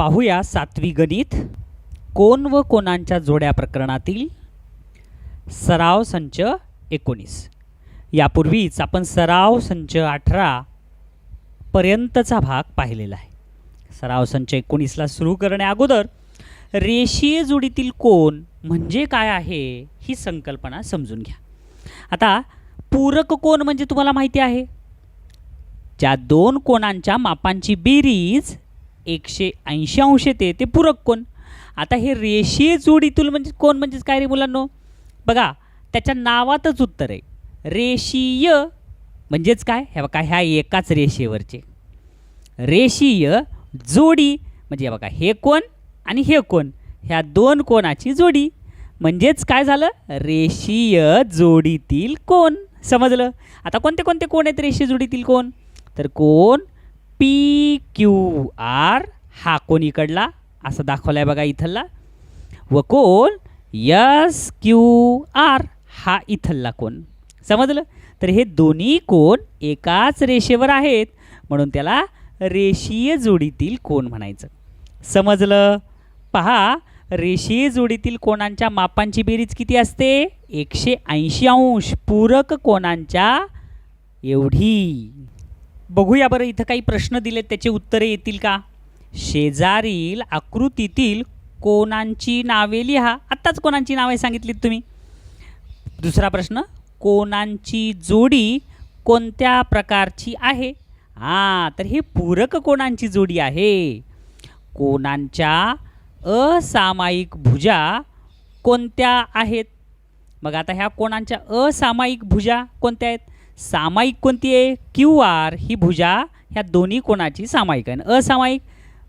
पाहूया 7वी गणित कोण व कोणांच्या जोड्या प्रकरणातील सराव संच 19। यापूर्वीच आपण सराव संच 18 पर्यंतचा भाग पाहिलेला आहे। सराव संच 19 ला सुरू करण्या अगोदर रेषीय जोडीतील कोन म्हणजे काय आहे ही संकल्पना समजून घ्या। आता पूरक कोन म्हणजे तुम्हाला माहिती आहे, ज्या दोन कोणांच्या मापांची बेरीज 180 अंश येते ते पूरक कोन। आता हे रेषीय जोडीतील म्हणजे कोन म्हणजे काय रे मुलांनो, बघा त्याच्या नावातच उत्तर आहे। रेषीय म्हणजेच काय, हे बघा ह्या एकाच रेषेवरचे। रेषीय जोडी म्हणजे बघा हे कोन आणि हे कोन, ह्या दोन कोणाची जोडी म्हणजेच काय झालं, रेषीय जोडीतील कोन। समजलं? आता कोणते कोणते कोण आहेत रेषीय जोडीतील कोन, तर कोन पी क्यू आर हा कोन इकडला असं दाखवलाय बघा इथला, व कोन एस क्यू आर हा इथला कोन। समजलं? तर हे दोन्ही कोन एकाच रेषेवर आहेत म्हणून त्याला रेषीय जोडीतील कोन म्हणायचं। समजलं? पहा, रेषीय जोडीतील कोणांच्या मापांची बेरीज किती असते, 180 अंश, पूरक कोणांच्या एवढी। बघूया बरं इथं काही प्रश्न दिलेत, त्याचे उत्तरे येतील का। शेजारील आकृतीतील कोणांची नावे लिहा। आत्ताच कोणांची नावे सांगितलीत तुम्ही। दुसरा प्रश्न, कोणांची जोडी कोणत्या प्रकारची आहे। तर हे पूरक कोणांची जोडी आहे। कोणांच्या असामायिक भुजा कोणत्या आहेत। मग आता ह्या कोणांच्या असामायिक भुजा कोणत्या आहेत, सामायिक कोणती आहे, क्यू आर ही भुजा ह्या दोन्ही कोणाची सामायिक आहे। असामायिक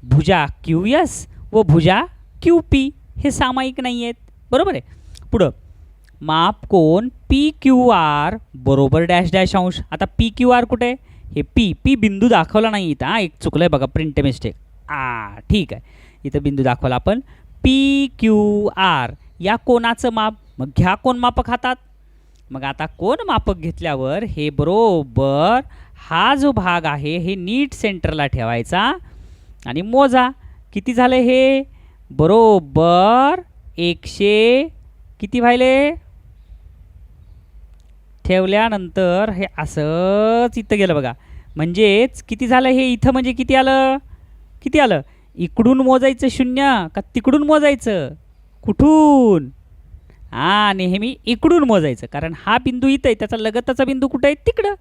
भुजा क्यू एस व भुजा क्यू पी हे सामायिक नाही आहेत, बरोबर आहे। पुढं माप कोण पी क्यू आर बरोबर डॅश डॅश अंश। आता पी क्यू आर कुठे, हे पी पी बिंदू दाखवला नाही इथं, एक चुकलं आहे बघा, प्रिंट मिस्टेक। ठीक आहे, इथं बिंदू दाखवला आपण। पी क्यू आर या कोणाचं माप, मग घ्या कोण मापक हातात। मग आता कोण मापक घेतल्यावर हे बरोबर हा जो भाग आहे हे नीट सेंटरला ठेवायचा आणि मोजा किती झाले, हे बरोबर 100 किती व्हायले, ठेवल्यानंतर हे असंच इथं गेलं बघा, म्हणजेच किती झालं हे इथं, म्हणजे किती आलं, किती आलं, इकडून मोजायचं 0 का तिकडून मोजायचं, कुठून, नेहमी इकडून मोजायचं, कारण हा बिंदू इथं आहे, त्याचा लगतचा बिंदू कुठं आहे, तिकडं,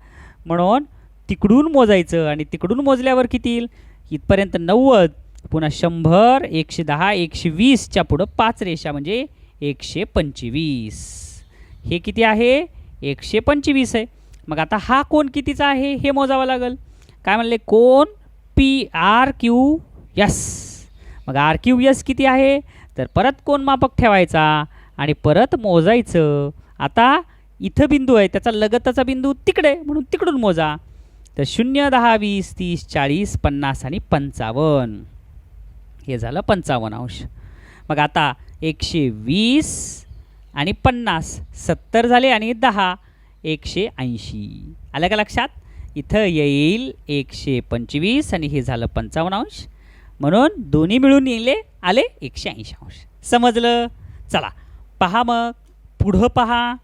म्हणून तिकडून मोजायचं। आणि तिकडून मोजल्यावर किती येईल, इथपर्यंत 90, पुन्हा 100, 110, 120च्या पुढं 5 रेषा म्हणजे 125। हे किती आहे, 125 आहे। मग आता हा कोन कितीचा आहे हे मोजावं लागेल। काय म्हणले, कोन पी आर क्यू एस। मग आर क्यू एस किती आहे, तर परत कोन मापक ठेवायचा आणि परत मोजायचं। आता इथं बिंदू आहे, त्याचा लगतचा बिंदू तिकडे म्हणून तिकडून मोजा। तर 0, 10, 20, 30, 40, 50 आणि 55, हे झालं 55 अंश। मग आता 120 आणि 50 70 झाले आणि 10 180, आलं का लक्षात। इथं येईल 125 आणि हे झालं 55 अंश, म्हणून दोन्ही मिळून येले आले 180 अंश। समजलं? चला पहा, मग पुढं पहा।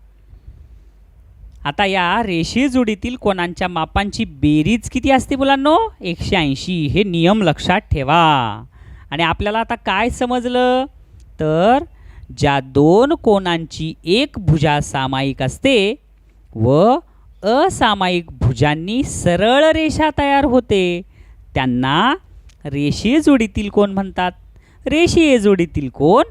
आता या रेषीय जोडीतील कोणांच्या मापांची बेरीज किती असते मुलांनो, 180, हे नियम लक्षात ठेवा। आणि आपल्याला आता काय समजलं, तर ज्या दोन कोणांची एक भुजा सामायिक असते व असामायिक भुजांनी सरळ रेषा तयार होते त्यांना रेषीय जोडीतील कोन म्हणतात। रेषीय जोडीतील कोन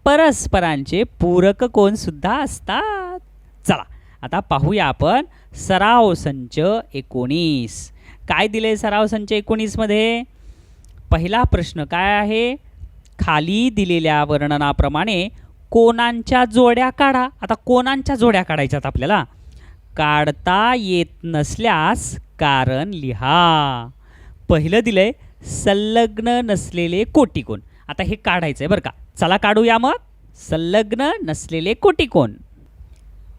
परस्परांचे पूरक कोन सुद्धा असतात। चला आता पाहूया आपण सराव संच 19। काय दिले सराव संच 19 मध्ये, पहिला प्रश्न काय आहे, खाली दिलेल्या वर्णनाप्रमाणे कोणांच्या जोड्या काढा। आता कोणांच्या जोड्या काढायच्यात आपल्याला, काढता येत नसल्यास कारण लिहा। पहिलं दिलंय संलग्न नसलेले कोटिकोन, आता हे काढायचंय बरं का। चला काढूया मग संलग्न नसलेले कोटिकोन।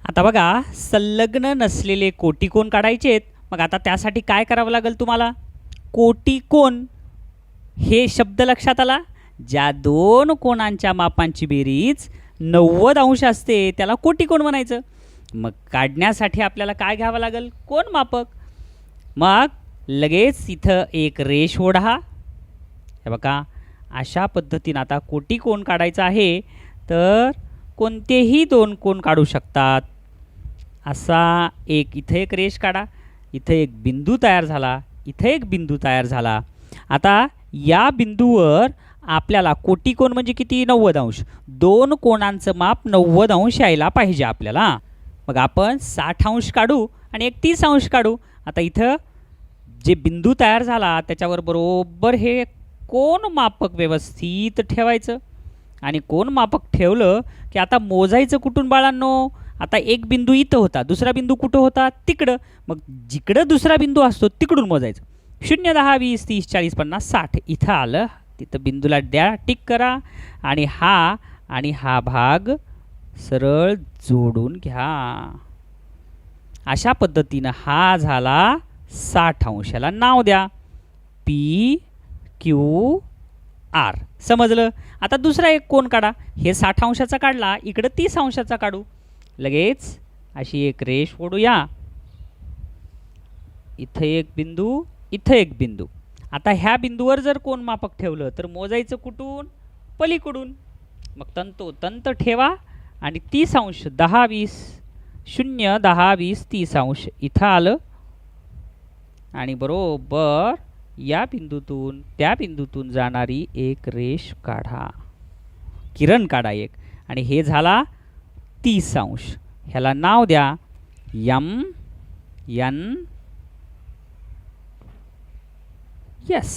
आता बघा संलग्न नसलेले कोटिकोन काढायचेत। मग आता त्यासाठी काय करावं लागेल तुम्हाला, कोटिकोन हे शब्द लक्षात आला. ज्या दोन कोणांच्या मापांची बेरीज 90 अंश असते त्याला कोटिकोण म्हणायचं. मग काढण्यासाठी आपल्याला काय घ्यावं लागेल? कोन मापक. मग लगेच इथं एक रेष ओढा. हे बघा, अशा पद्धतीनं आता कोटिकोण काढायचा आहे तर कोणतेही दोन कोण काढू शकतात. असा इथं एक रेष काढा, इथं एक बिंदू तयार झाला, इथं एक बिंदू तयार झाला. आता या बिंदूवर आपल्याला कोटिकोण म्हणजे किती? 90 अंश. दोन कोणांचं माप 90 अंश यायला पाहिजे आपल्याला. मग आपण 60 अंश काढू आणि एक 30 अंश काढू. आता इथं जे बिंदू तयार झाला त्याच्यावर बरोबर हे कोन मापक व्यवस्थित ठेवायचं. आणि कोन मापक ठेवलं की आता मोजायचं कुठून बाळांनो? आता एक बिंदू इथं होता, दुसरा बिंदू कुठं होता? तिकडं. मग जिकडं दुसरा बिंदू असतो तिकडून मोजायचं. 0, 10, 20, 30, 40, 50, 60 इथं आलं. तिथं बिंदूला द्या, टिक करा आणि हा भाग सरळ जोडून घ्या. अशा पद्धतीनं हा झाला 60 अंशाला नाव द्या PQR. समजलं? आता दुसरा एक कोन काढा. हे 60 अंशाचा काढला, इकडं 30 अंशाचा काढू. लगेच अशी एक रेष ओढूया. इथं एक बिंदू, इथं एक बिंदू. आता ह्या बिंदूवर जर कोन मापक ठेवलं तर मोजायचं कुठून? पलीकडून. मग तंतोतंत ठेवा आणि 30 अंश 10, 20, 0, 10, 20, 30 अंश इथं आलं. आणि बरोबर या बिंदूतून त्या बिंदूतून जाणारी एक रेष काढा, किरण काढा एक. आणि हे झाला 30 अंश. ह्याला नाव द्या MN. यस.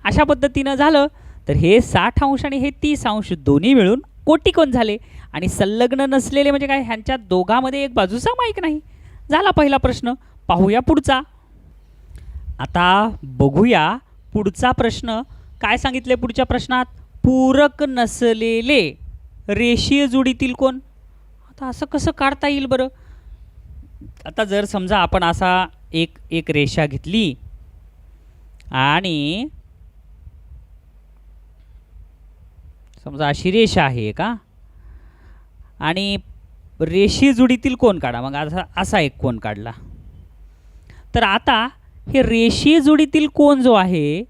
अशा पद्धतीनं झालं तर हे 60 अंश आणि हे 30 अंश दोन्ही मिळून कोटिकोण झाले. आणि संलग्न नसलेले म्हणजे काय? ह्यांच्या दोघांमध्ये एक बाजू सामायिक नाही. झाला पहिला प्रश्न. पाहूया पुढचा. आता बघूया पुढचा प्रश्न काय सांगितले. पुढच्या प्रश्नात पूरक नसलेले रेषीय जोडीतील कोण. आता असं कसं काढता येईल बरं? आता जर समजा आपण असा एक रेषा घेतली आणि समजा अशी रेषा आहे का, आणि रेषीय जोडीतील कोण काढा. मग असा एक कोण काढला तर आता हे रेषीय जोडीतील कोण जो आहे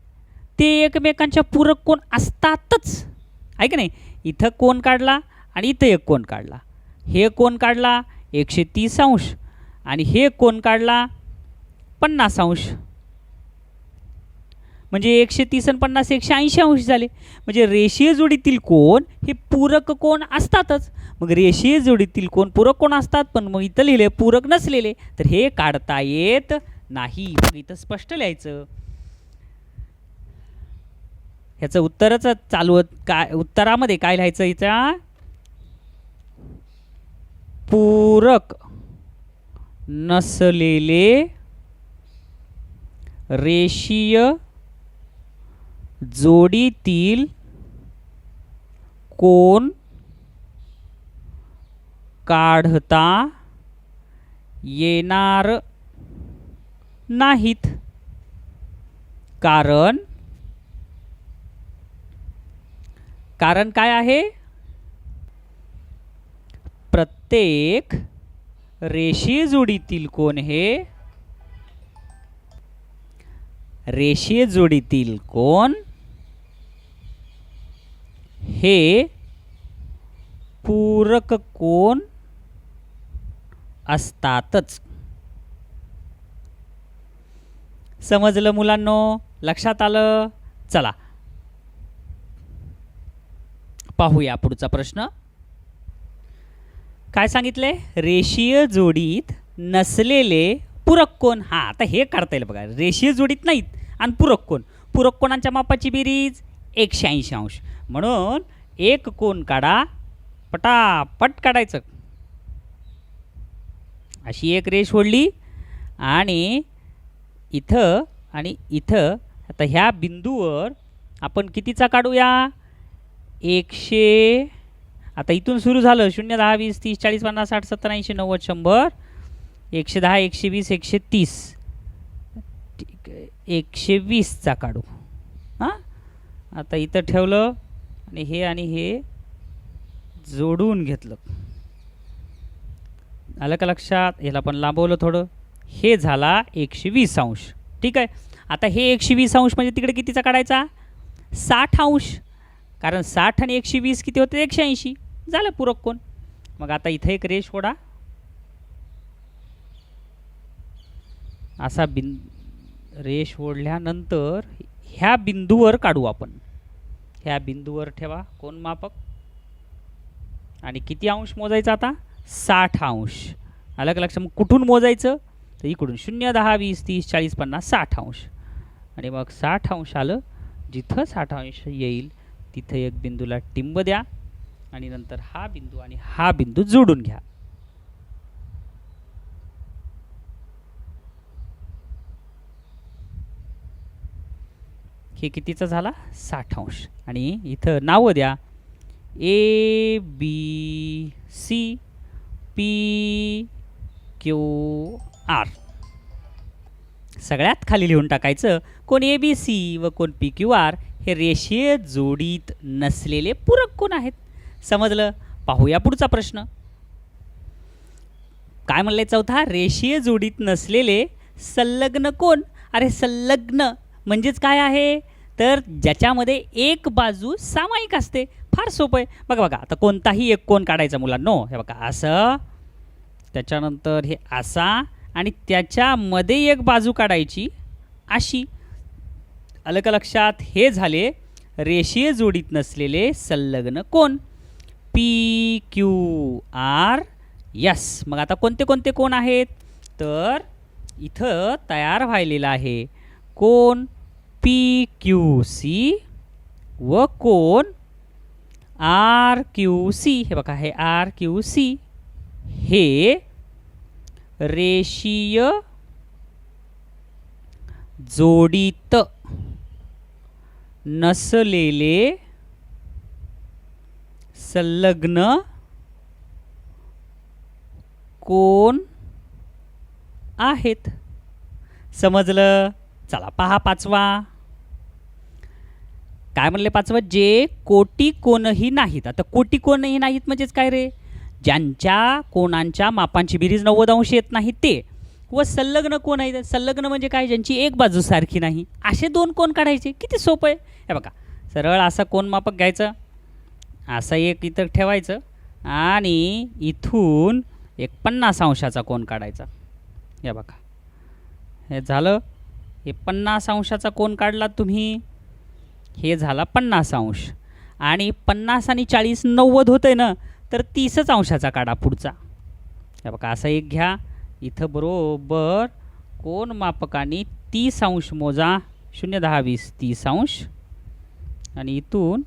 ते एकमेकांच्या पूरक कोण असतातच, आहे की नाही. इथं कोण काढला आणि इथं एक कोण काढला. हे कोण काढला 130 अंश आणि हे कोण काढला 50 अंश. म्हणजे 130 आणि 50 180 अंश झाले. म्हणजे रेषीय जोडीतील कोण हे पूरक कोण असतातच. मग रेषीय जोडीतील कोण पूरक कोण असतात, पण मग इथं लिहिले पूरक नसलेले, तर हे काढता येत नाही. मग इथं स्पष्ट लिहायचं. ह्याचं उत्तरच चालू काय, उत्तरामध्ये काय लिहायचं? इथं पूरक नसलेले रेषीय जोडीतील कोण काढता येणार नाहीत. कारण काय आहे? प्रत्येक रेषीय जोडीतील कोण हे रेषीय जोडीतील कोण हे पूरक कोण असतातच. समजलं मुलांनो? लक्षात आलं? चला पाहूया पुढचा प्रश्न. काय सांगितले? रेषीय जोडीत नसलेले पूरक कोण. हा, आता हे काढता येईल बघा. रेषीय जोडीत नाहीत आणि पूरक कोण. पूरक कोणांच्या मापाची बेरीज 180 अंश. म्हणून एक कोण काढा, पटापट काढायचं. अशी एक रेष ओढली आणि इथं आणि इथं. आता ह्या बिंदूवर आपण कितीचा काढूया? 100. आता इथून सुरू झालं 0, 10, 20, 30, 40, 50, 60, 70, 80, 90, 100, 110, 120, 130. ठीक आहे, 120चा काढू. हां, आता इथं ठेवलं आणि हे जोडून घेतलं. आलं का लक्षात? याला पण लांबवलं थोडं. हे झाला 120 अंश. ठीक आहे. आता हे 120 अंश म्हणजे तिकडे कितीचा काढायचा? 60 अंश. कारण 60 आणि 120 किती होते? 180. झालं पूरक कोण. मग आता इथं एक रेष ओढा. असा रेष ओढल्यानंतर ह्या बिंदूवर काढू आपण. ह्या बिंदूवर ठेवा कोण मापक. आणि किती अंश मोजायचा आता? 60 अंश. आलं का लक्षात? मग कुठून मोजायचं? तर इकडून 0, 10, 20, 30, 40, 50, 60 अंश. आणि मग 60 अंश आलं. जिथं 60 अंश येईल तिथं एक बिंदूला टिंब द्या आणि नंतर हा बिंदू आणि हा बिंदू जोडून घ्या. हे कितीचा झाला? 60 अंश. आणि इथं नावं द्या. A B C P Q R. सगळ्यात खाली लिहून टाकायचं कोण ए बी सी व कोण पी क्यू आर हे रेषीय जोडीत नसलेले पूरक कोण आहेत. समजलं? पाहूया पुढचा प्रश्न. काय म्हणले? चौथा, रेषीय जोडीत नसलेले संलग्न कोण. अरे संलग्न म्हणजेच काय आहे? तर ज्याच्यामध्ये एक बाजू सामायिक असते. फार सोपं आहे. बघा आता कोणताही एक कोण काढायचा मुलांनो. हे बघा असं, त्याच्यानंतर हे असा आणि त्याच्यामध्ये एक बाजू काढायची अशी. आलं का लक्षात? हे झाले रेषीय जोडीत नसलेले संलग्न कोण. P Q R yes. मग आता कोणते कोणते कोण आहेत? तर इथं तयार व्हायलेला आहे कोण पी क्यू सी व कोण आर क्यू सी. हे बघा हे आर क्यू सी हे रेषीय जोडीत नसलेले संलग्न कोण आहेत. समजलं? चला पहा पाचवा. काय म्हणले पाचवं? जे कोटी कोणही नाहीत. आता कोटी कोणही नाहीत म्हणजेच काय रे? ज्यांच्या कोणांच्या मापांची बेरीज 90 अंश येत नाही ते. व संलग्न कोण आहेत? संलग्न म्हणजे काय? ज्यांची एक बाजू सारखी नाही. असे दोन कोण काढायचे. किती सोपं आहे. हे बघा सरळ असा कोण मापक घ्यायचं. असा एक इथं ठेवायचं आणि इथून एक 50 अंशाचा कोण काढायचा. हे बघा हे झालं. हे 50 अंशाचा कोण काढला तुम्ही. हे झाला 50 अंश. आणि 50 आणि 40 90 होतंय ना. तर 30च अंशाचा काढा पुढचा. हे बघा असा एक घ्या. इथं बरोबर कोण मापकाने 30 अंश मोजा. 0, 10, 20, 30 अंश. आणि इथून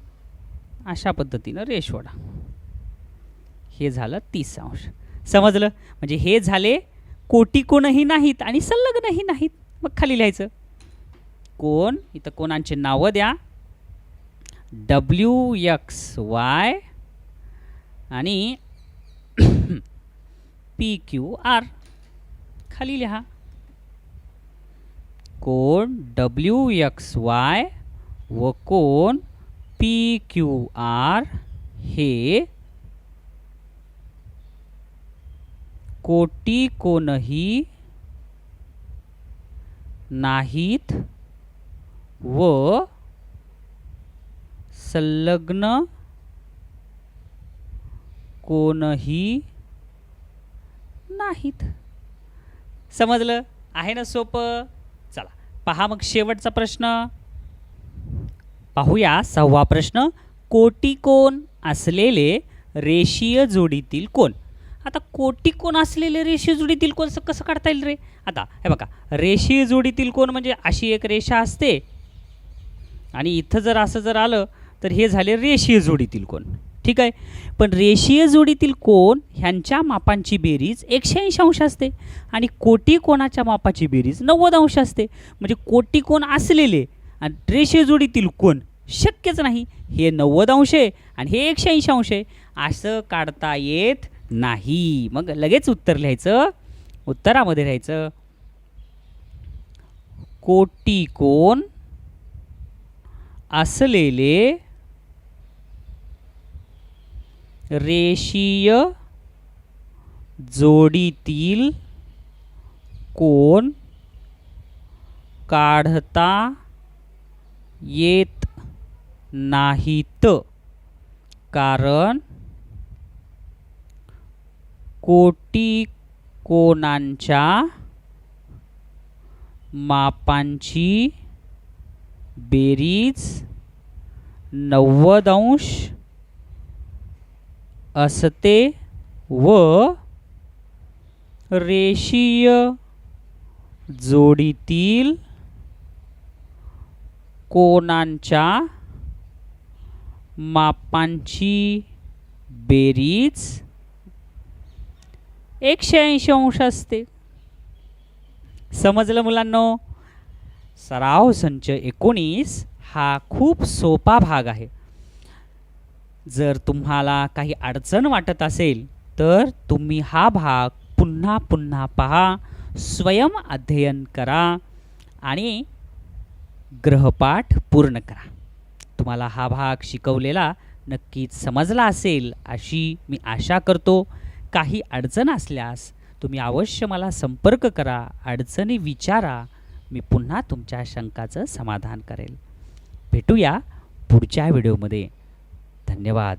अशा पद्धतीनं रेष ओढा. हे झालं 30 अंश. समजलं? म्हणजे हे झाले कोटी कोणही नाहीत आणि संलग्नही नाहीत. मग खाली लिहायचं कोण. इथं कोणांचे नावं द्या. डब्ल्यू एक्स वाय आणि पी क्यू आर. खाली लिहा कोण डब्ल्यू एक्स वाय व कोण पी क्यू आर हे कोटी कोणही नाहीत व संलग्न कोणही नाहीत. समजलं? आहे ना सोपं? चला पहा मग शेवटचा प्रश्न पाहूया. 6वा प्रश्न. कोटी कोण असलेले रेषीय जोडीतील कोण. आता कोटी कोण असलेले रेषीय जोडीतील कोण कसं काढता येईल रे? आता हे बघा रेषीय जोडीतील कोण म्हणजे अशी एक रेषा असते आणि इथं जर असं जर आलं तर हे झाले रेषीय जोडीतील कोण. ठीक आहे. पण रेषीय जोडीतील कोण ह्यांच्या मापांची बेरीज 180 अंश असते आणि कोटी कोणाच्या मापाची बेरीज 90 अंश असते. म्हणजे कोटी कोण असलेले आणि रेषीय जोडीतील कोण शक्यच नाही. हे 90 अंश आहे आणि हे 180 अंश आहे. असं काढता येत नाही. मग लगेच उत्तर लिहायचं. उत्तरामध्ये लिहायचं कोटी कोण असलेले रेषीय जोडीतील कोन काढता येत नाहीत, कारण कोटी कोनांच्या मापांची बेरीज 90 अंश असते व रेषीय जोडीतील कोनांच्या मापांची बेरीज 180 अंश असते. समजलं मुलांनो? सराव संच 19 हा खूप सोपा भाग आहे. जर तुम्हाला काही अडचण वाटत असेल तर तुम्ही हा भाग पुन्हा पुन्हा पहा, स्वयं अध्ययन करा आणि गृहपाठ पूर्ण करा. तुम्हाला हा भाग शिकवलेला नक्कीच समजला असेल अशी मी आशा करतो. काही अडचण असल्यास तुम्ही अवश्य मला संपर्क करा, अडचणी विचारा. मी पुन्हा तुमच्या शंकाचं समाधान करेल. भेटूया पुढच्या व्हिडिओमध्ये. धन्यवाद.